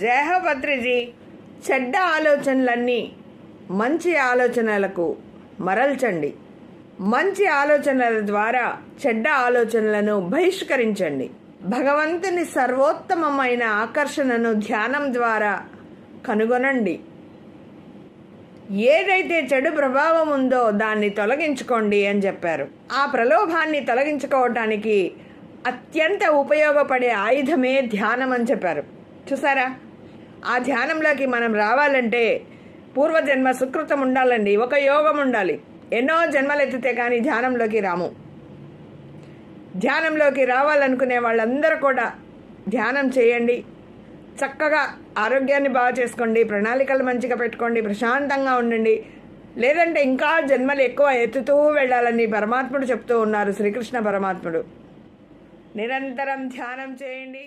జయహపత్రిజీ, చెడ్డ ఆలోచనలన్నీ మంచి ఆలోచనలకు మరల్చండి. మంచి ఆలోచనల ద్వారా చెడ్డ ఆలోచనలను బహిష్కరించండి. భగవంతుని సర్వోత్తమమైన ఆకర్షణను ధ్యానం ద్వారా కనుగొనండి. ఏదైతే చెడు ప్రభావం ఉందో దాన్ని తొలగించుకోండి అని చెప్పారు. ఆ ప్రలోభాన్ని తొలగించుకోవటానికి అత్యంత ఉపయోగపడే ఆయుధమే ధ్యానం అని చెప్పారు. చూసారా, ఆ ధ్యానంలోకి మనం రావాలంటే పూర్వజన్మ సుకృతం ఉండాలండి, ఒక యోగం ఉండాలి. ఎన్నో జన్మలు ఎత్తితే కానీ ధ్యానంలోకి రాము. ధ్యానంలోకి రావాలనుకునే వాళ్ళందరూ కూడా ధ్యానం చేయండి. చక్కగా ఆరోగ్యాన్ని బాగా చేసుకోండి, ప్రణాళికలు మంచిగా పెట్టుకోండి, ప్రశాంతంగా ఉండండి. లేదంటే ఇంకా జన్మలు ఎక్కువ ఎత్తుతూ వెళ్ళాలని పరమాత్ముడు చెప్తూ ఉన్నారు, శ్రీకృష్ణ పరమాత్ముడు. నిరంతరం ధ్యానం చేయండి.